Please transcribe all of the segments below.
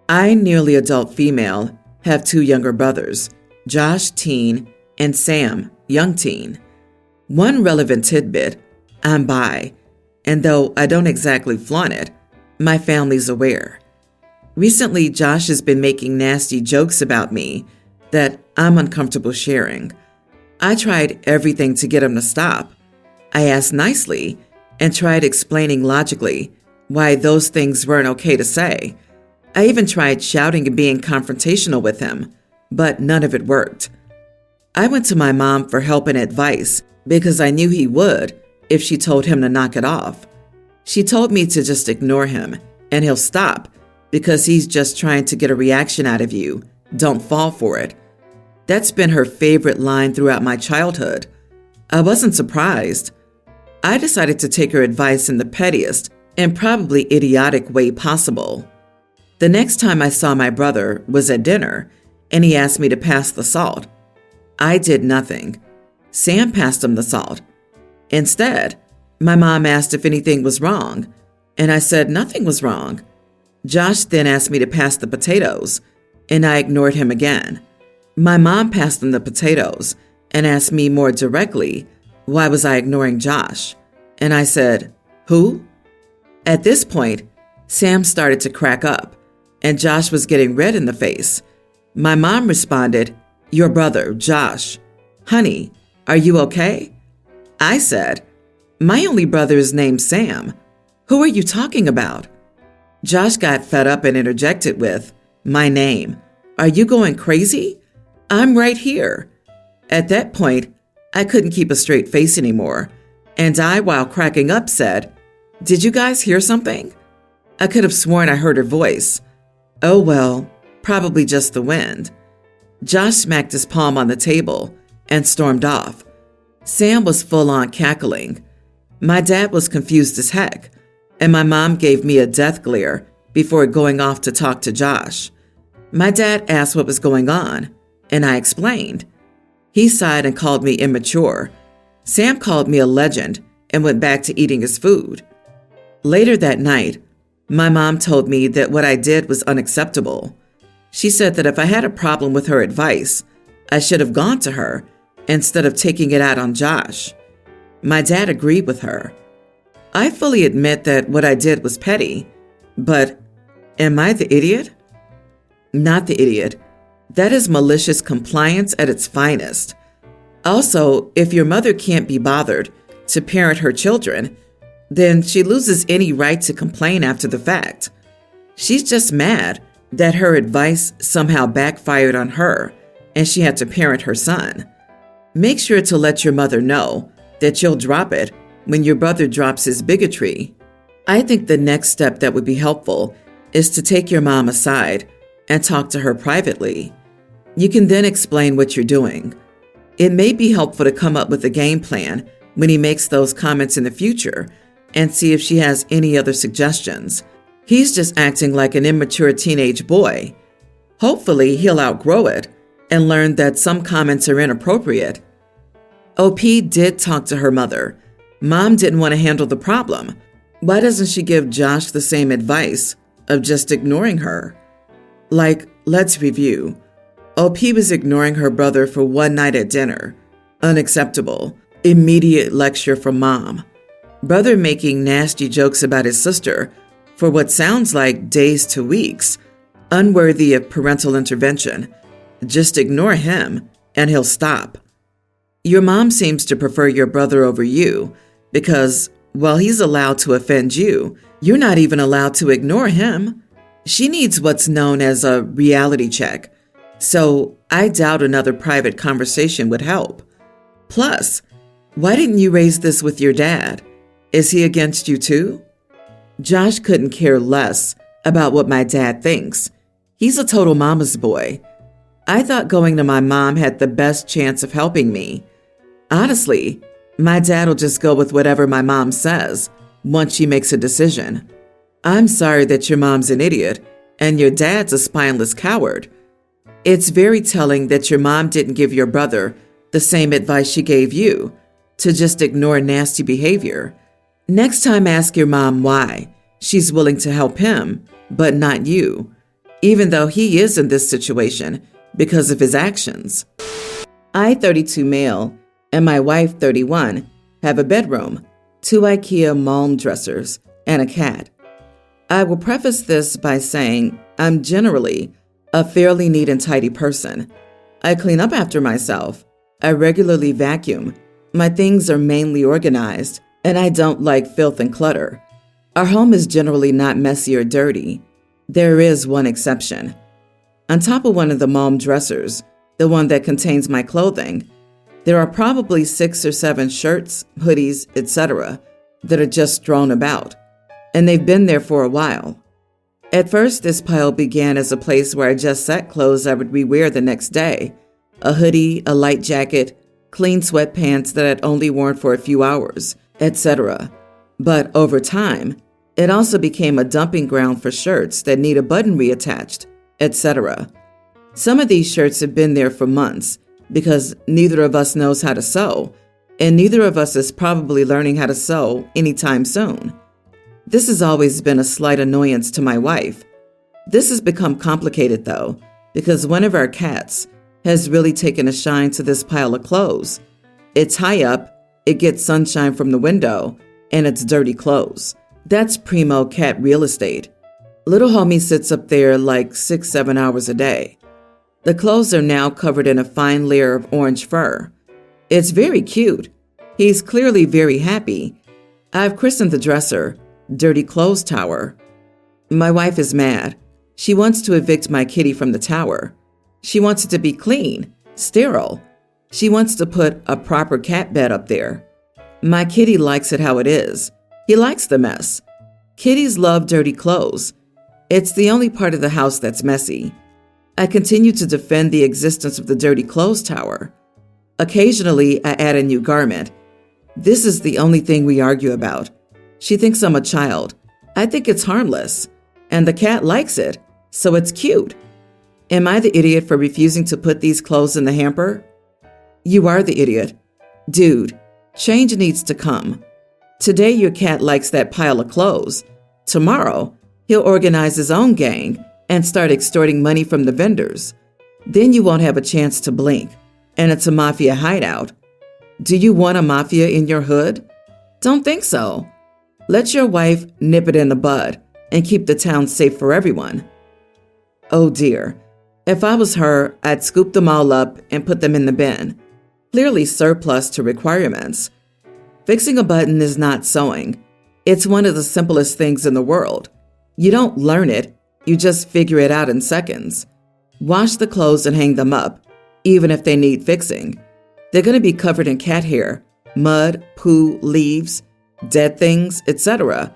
I, nearly adult female, have 2 younger brothers, Josh, teen, and Sam, young teen. One relevant tidbit, I'm bi, and though I don't exactly flaunt it, my family's aware. Recently, Josh has been making nasty jokes about me that I'm uncomfortable sharing. I tried everything to get him to stop. I asked nicely and tried explaining logically why those things weren't okay to say. I even tried shouting and being confrontational with him, but none of it worked. I went to my mom for help and advice because I knew he would if she told him to knock it off. She told me to just ignore him and he'll stop because he's just trying to get a reaction out of you. Don't fall for it. That's been her favorite line throughout my childhood. I wasn't surprised. I decided to take her advice in the pettiest and probably idiotic way possible. The next time I saw my brother was at dinner, and he asked me to pass the salt. I did nothing. Sam passed him the salt. Instead, my mom asked if anything was wrong, and I said nothing was wrong. Josh then asked me to pass the potatoes, and I ignored him again. My mom passed him the potatoes and asked me more directly, why was I ignoring Josh? And I said, who? At this point, Sam started to crack up, and Josh was getting red in the face. My mom responded, your brother, Josh. Honey, are you okay? I said, my only brother is named Sam. Who are you talking about? Josh got fed up and interjected with, my name. Are you going crazy? I'm right here. At that point, I couldn't keep a straight face anymore, and I, while cracking up, said, did you guys hear something? I could have sworn I heard her voice. Oh well, probably just the wind. Josh smacked his palm on the table and stormed off. Sam was full on cackling. My dad was confused as heck, and my mom gave me a death glare before going off to talk to Josh. My dad asked what was going on, and I explained. He sighed and called me immature. Sam called me a legend and went back to eating his food. Later that night, my mom told me that what I did was unacceptable. She said that if I had a problem with her advice, I should have gone to her instead of taking it out on Josh. My dad agreed with her. I fully admit that what I did was petty, but am I the idiot? Not the idiot. That is malicious compliance at its finest. Also, if your mother can't be bothered to parent her children, then she loses any right to complain after the fact. She's just mad that her advice somehow backfired on her and she had to parent her son. Make sure to let your mother know that you'll drop it when your brother drops his bigotry. I think the next step that would be helpful is to take your mom aside and talk to her privately. You can then explain what you're doing. It may be helpful to come up with a game plan when he makes those comments in the future and see if she has any other suggestions. He's just acting like an immature teenage boy. Hopefully, he'll outgrow it and learn that some comments are inappropriate. OP did talk to her mother. Mom didn't want to handle the problem. Why doesn't she give Josh the same advice of just ignoring her? Like, let's review. OP was ignoring her brother for one night at dinner. Unacceptable. Immediate lecture from mom. Brother making nasty jokes about his sister for what sounds like days to weeks. Unworthy of parental intervention. Just ignore him and he'll stop. Your mom seems to prefer your brother over you because, while he's allowed to offend you, you're not even allowed to ignore him. She needs what's known as a reality check. So I doubt another private conversation would help. Plus, why didn't you raise this with your dad? Is he against you too? Josh couldn't care less about what my dad thinks. He's a total mama's boy. I thought going to my mom had the best chance of helping me. Honestly, my dad will just go with whatever my mom says once she makes a decision. I'm sorry that your mom's an idiot and your dad's a spineless coward. It's very telling that your mom didn't give your brother the same advice she gave you, to just ignore nasty behavior. Next time, ask your mom why she's willing to help him, but not you. even though he is in this situation because of his actions. I, 32 male, and my wife, 31, have a bedroom, 2 IKEA Malm dressers, and a cat. I will preface this by saying I'm generally a fairly neat and tidy person. I clean up after myself. I regularly vacuum. My things are mainly organized, and I don't like filth and clutter. Our home is generally not messy or dirty. There is one exception. On top of one of the Malm dressers, the one that contains my clothing, there are probably 6 or 7 shirts, hoodies, etc. that are just strewn about, and they've been there for a while. At first, this pile began as a place where I just set clothes I would rewear the next day, a hoodie, a light jacket, clean sweatpants that I'd only worn for a few hours, etc. But over time, it also became a dumping ground for shirts that need a button reattached, etc. Some of these shirts have been there for months because neither of us knows how to sew, and neither of us is probably learning how to sew anytime soon. This has always been a slight annoyance to my wife. This has become complicated, though, because one of our cats has really taken a shine to this pile of clothes. It's high up, it gets sunshine from the window, and it's dirty clothes. That's primo cat real estate. Little homie sits up there like 6-7 hours a day. The clothes are now covered in a fine layer of orange fur. It's very cute. He's clearly very happy. I've christened the dresser Dirty Clothes Tower. My wife is mad. She wants to evict my kitty from the tower. She wants it to be clean, sterile. She wants to put a proper cat bed up there. My kitty likes it how it is. He likes the mess. Kitties love dirty clothes. It's the only part of the house that's messy. I continue to defend the existence of the Dirty Clothes Tower. Occasionally, I add a new garment. This is the only thing we argue about. She thinks I'm a child. I think it's harmless. And the cat likes it, so it's cute. Am I the idiot for refusing to put these clothes in the hamper? You are the idiot. Dude, change needs to come. Today your cat likes that pile of clothes. Tomorrow, he'll organize his own gang and start extorting money from the vendors. Then you won't have a chance to blink, and it's a mafia hideout. Do you want a mafia in your hood? Don't think so. Let your wife nip it in the bud and keep the town safe for everyone. Oh dear. If I was her, I'd scoop them all up and put them in the bin. Clearly surplus to requirements. Fixing a button is not sewing. It's one of the simplest things in the world. You don't learn it, you just figure it out in seconds. Wash the clothes and hang them up, even if they need fixing. They're going to be covered in cat hair, mud, poo, leaves, dead things, etc.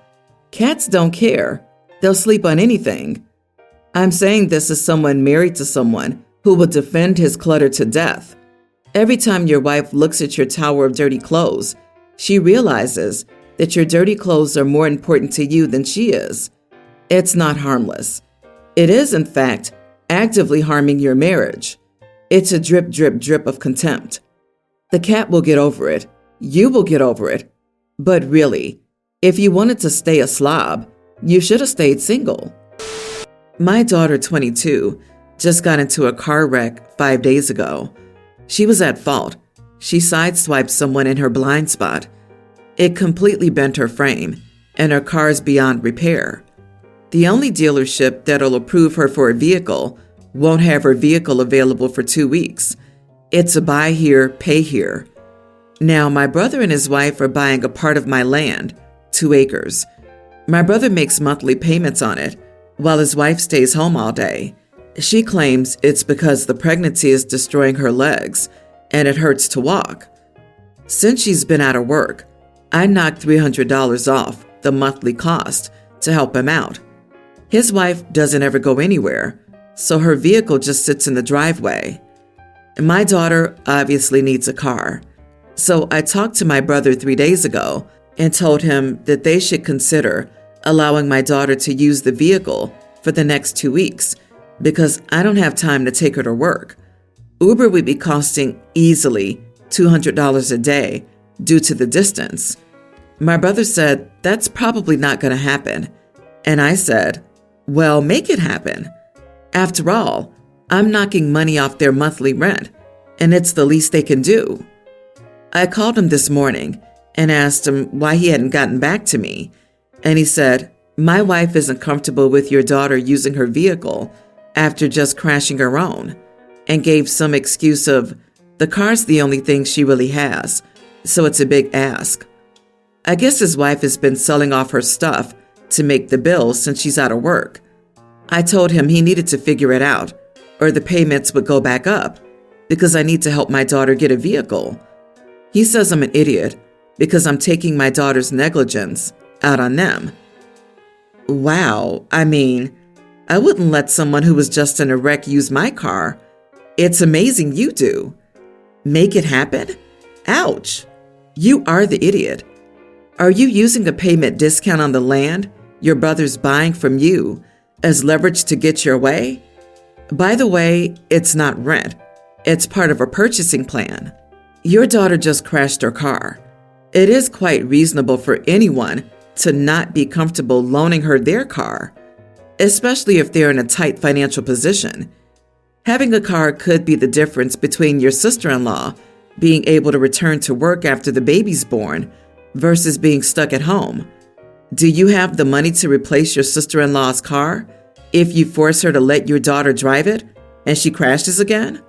Cats don't care. They'll sleep on anything. I'm saying this as someone married to someone who will defend his clutter to death. Every time your wife looks at your tower of dirty clothes, she realizes that your dirty clothes are more important to you than she is. It's not harmless. It is, in fact, actively harming your marriage. It's a drip, drip, drip of contempt. The cat will get over it. You will get over it. But really, if you wanted to stay a slob, you should have stayed single. My daughter, 22, just got into a car wreck 5 days ago. She was at fault. She sideswiped someone in her blind spot. It completely bent her frame, and her car is beyond repair. The only dealership that'll approve her for a vehicle won't have her vehicle available for 2 weeks. It's a buy here, pay here. Now, my brother and his wife are buying a part of my land, 2 acres. My brother makes monthly payments on it, while his wife stays home all day. She claims it's because the pregnancy is destroying her legs, and it hurts to walk. Since she's been out of work, I knocked $300 off the monthly cost to help him out. His wife doesn't ever go anywhere, so her vehicle just sits in the driveway. My daughter obviously needs a car. So I talked to my brother 3 days ago and told him that they should consider allowing my daughter to use the vehicle for the next 2 weeks because I don't have time to take her to work. Uber would be costing easily $200 a day due to the distance. My brother said that's probably not going to happen. And I said, well, make it happen. After all, I'm knocking money off their monthly rent, and it's the least they can do. I called him this morning and asked him why he hadn't gotten back to me, and he said, "My wife isn't comfortable with your daughter using her vehicle after just crashing her own," and gave some excuse of, the car's the only thing she really has, so it's a big ask. I guess his wife has been selling off her stuff to make the bills since she's out of work. I told him he needed to figure it out, or the payments would go back up, because I need to help my daughter get a vehicle. He says I'm an idiot because I'm taking my daughter's negligence out on them. Wow, I mean, I wouldn't let someone who was just in a wreck use my car. It's amazing you do. Make it happen? Ouch. You are the idiot. Are you using a payment discount on the land your brother's buying from you as leverage to get your way? By the way, it's not rent. It's part of a purchasing plan. Your daughter just crashed her car. It is quite reasonable for anyone to not be comfortable loaning her their car, especially if they're in a tight financial position. Having a car could be the difference between your sister-in-law being able to return to work after the baby's born versus being stuck at home. Do you have the money to replace your sister-in-law's car if you force her to let your daughter drive it and she crashes again?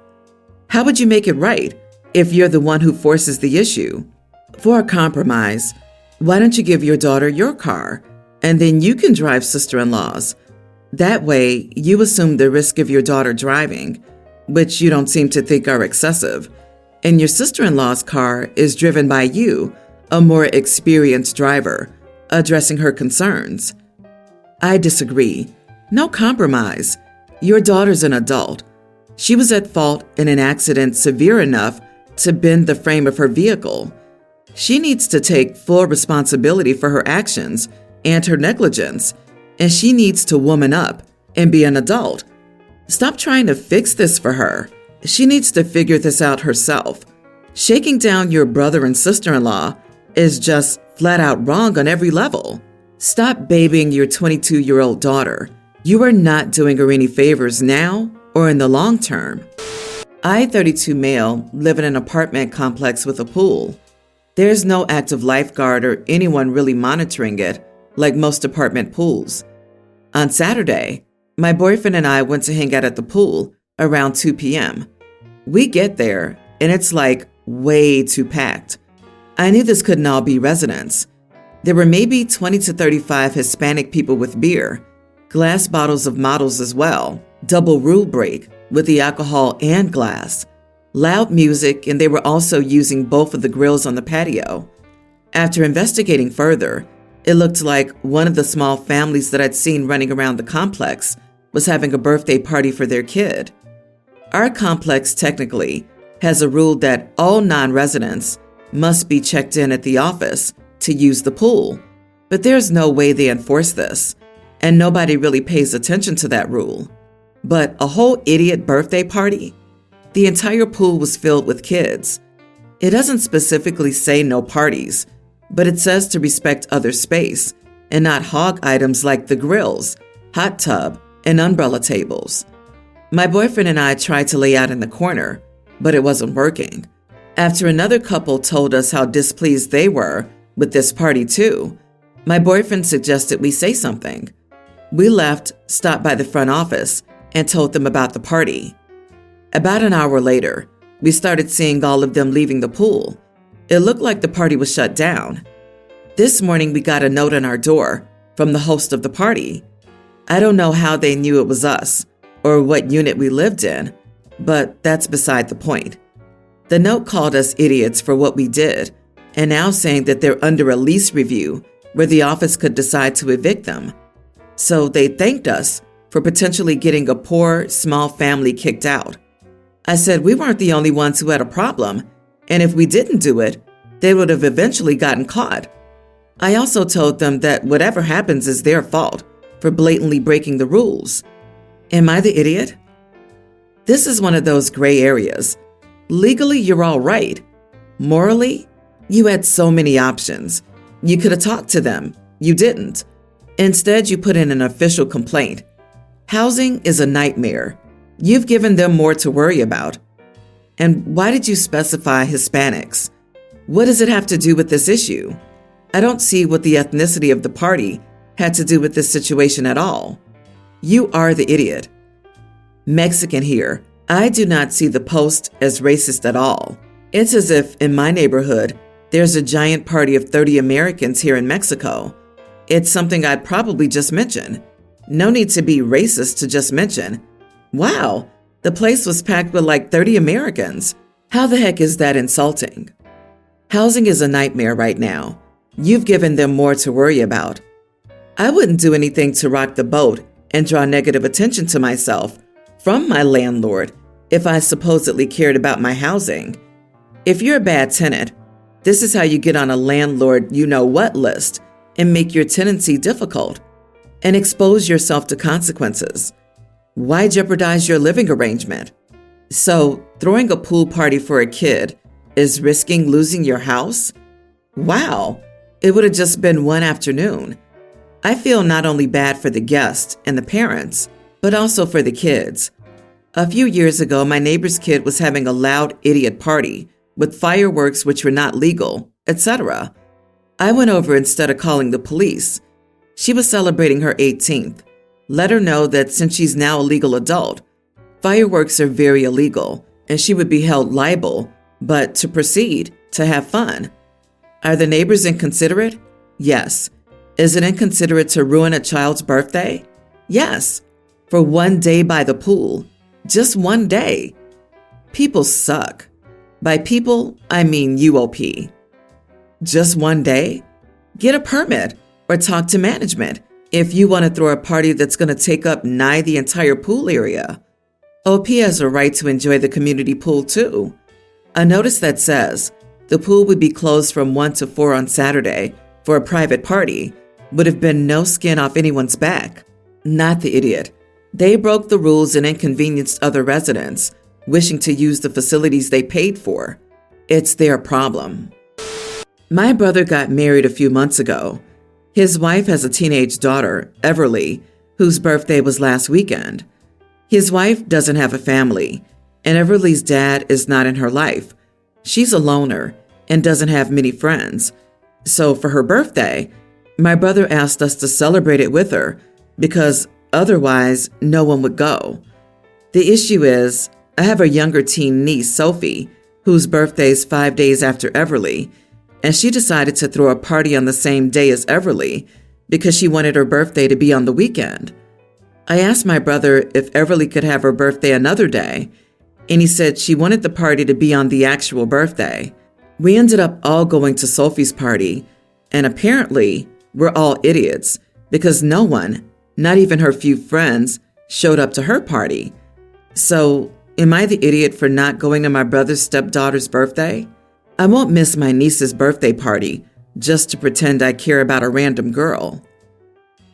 How would you make it right if you're the one who forces the issue? For a compromise, why don't you give your daughter your car and then you can drive sister-in-law's? That way, you assume the risk of your daughter driving, which you don't seem to think are excessive, and your sister-in-law's car is driven by you, a more experienced driver, addressing her concerns. I disagree. No compromise. Your daughter's an adult. She was at fault in an accident severe enough to bend the frame of her vehicle. She needs to take full responsibility for her actions and her negligence, and she needs to woman up and be an adult. Stop trying to fix this for her. She needs to figure this out herself. Shaking down your brother and sister-in-law is just flat out wrong on every level. Stop babying your 22-year-old daughter. You are not doing her any favors now or in the long term. I, 32 male, live in an apartment complex with a pool. There's no active lifeguard or anyone really monitoring it, like most apartment pools. On Saturday, my boyfriend and I went to hang out at the pool around 2 p.m. We get there, and it's like way too packed. I knew this couldn't all be residents. There were maybe 20 to 35 Hispanic people with beer, glass bottles of models as well, double rule break with the alcohol and glass, loud music, and they were also using both of the grills on the patio. After investigating further, it looked like one of the small families that I'd seen running around the complex was having a birthday party for their kid. Our complex technically has a rule that all non-residents must be checked in at the office to use the pool, but there's no way they enforce this, and nobody really pays attention to that rule. But a whole idiot birthday party? The entire pool was filled with kids. It doesn't specifically say no parties, but it says to respect other space and not hog items like the grills, hot tub, and umbrella tables. My boyfriend and I tried to lay out in the corner, but it wasn't working. After another couple told us how displeased they were with this party too, my boyfriend suggested we say something. We left, stopped by the front office, and told them about the party. About an hour later, we started seeing all of them leaving the pool. It looked like the party was shut down. This morning, we got a note on our door from the host of the party. I don't know how they knew it was us or what unit we lived in, but that's beside the point. The note called us idiots for what we did, and now saying that they're under a lease review where the office could decide to evict them. So they thanked us for potentially getting a poor, small family kicked out. I said we weren't the only ones who had a problem, and if we didn't do it, they would have eventually gotten caught. I also told them that whatever happens is their fault for blatantly breaking the rules. Am I the idiot? This is one of those gray areas. Legally, you're all right. Morally, you had so many options. You could have talked to them. You didn't. Instead, you put in an official complaint. Housing is a nightmare. You've given them more to worry about. And why did you specify Hispanics? What does it have to do with this issue? I don't see what the ethnicity of the party had to do with this situation at all. You are the idiot. Mexican here. I do not see the post as racist at all. It's as if in my neighborhood, there's a giant party of 30 Americans here in Mexico. It's something I'd probably just mention. No need to be racist to just mention. Wow, the place was packed with like 30 Americans. How the heck is that insulting? Housing is a nightmare right now. You've given them more to worry about. I wouldn't do anything to rock the boat and draw negative attention to myself from my landlord if I supposedly cared about my housing. If you're a bad tenant, this is how you get on a landlord you-know-what list and make your tenancy difficult and expose yourself to consequences. Why jeopardize your living arrangement? So, throwing a pool party for a kid is risking losing your house? Wow, it would have just been one afternoon. I feel not only bad for the guests and the parents, but also for the kids. A few years ago, my neighbor's kid was having a loud idiot party with fireworks which were not legal, etc. I went over instead of calling the police. She was celebrating her 18th. Let her know that since she's now a legal adult, fireworks are very illegal and she would be held liable, but to proceed, to have fun. Are the neighbors inconsiderate? Yes. Is it inconsiderate to ruin a child's birthday? Yes. For one day by the pool. Just one day. People suck. By people, I mean UOP. Just one day? Get a permit or talk to management if you want to throw a party that's going to take up nigh the entire pool area. OP has a right to enjoy the community pool too. A notice that says the pool would be closed from 1 to 4 on Saturday for a private party would have been no skin off anyone's back. Not the idiot. They broke the rules and inconvenienced other residents wishing to use the facilities they paid for. It's their problem. My brother got married a few months ago. His wife has a teenage daughter, Everly, whose birthday was last weekend. His wife doesn't have a family, and Everly's dad is not in her life. She's a loner and doesn't have many friends. So for her birthday, my brother asked us to celebrate it with her because otherwise no one would go. The issue is, I have a younger teen niece, Sophie, whose birthday is 5 days after Everly, and she decided to throw a party on the same day as Everly because she wanted her birthday to be on the weekend. I asked my brother if Everly could have her birthday another day, and he said she wanted the party to be on the actual birthday. We ended up all going to Sophie's party, and apparently we're all idiots because no one, not even her few friends, showed up to her party. So, am I the idiot for not going to my brother's stepdaughter's birthday? I won't miss my niece's birthday party just to pretend I care about a random girl.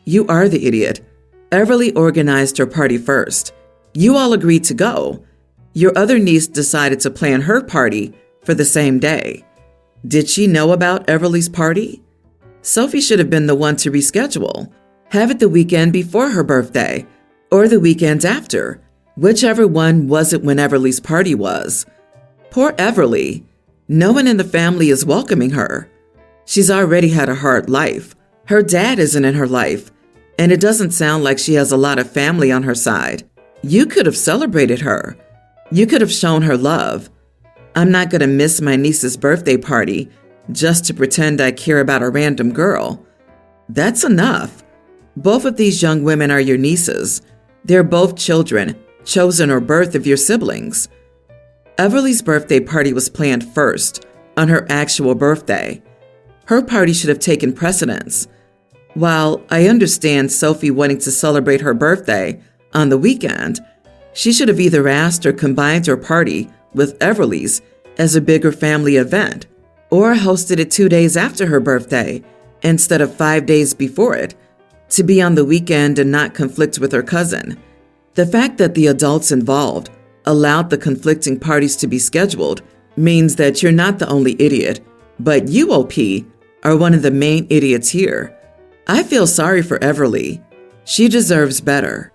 You are the idiot. Everly organized her party first. You all agreed to go. Your other niece decided to plan her party for the same day. Did she know about Everly's party? Sophie should have been the one to reschedule. Have it the weekend before her birthday or the weekend after. Whichever one wasn't when Everly's party was. Poor Everly. No one in the family is welcoming her. She's already had a hard life. Her dad isn't in her life, and it doesn't sound like she has a lot of family on her side. You could have celebrated her. You could have shown her love. I'm not going to miss my niece's birthday party just to pretend I care about a random girl. That's enough. Both of these young women are your nieces. They're both children, chosen or birth of your siblings. Everly's birthday party was planned first, on her actual birthday. Her party should have taken precedence. While I understand Sophie wanting to celebrate her birthday on the weekend, she should have either asked or combined her party with Everly's as a bigger family event, or hosted it 2 days after her birthday instead of 5 days before it, to be on the weekend and not conflict with her cousin. The fact that the adults involved allowed the conflicting parties to be scheduled means that you're not the only idiot, but you, OP, are one of the main idiots here. I feel sorry for Everly. She deserves better.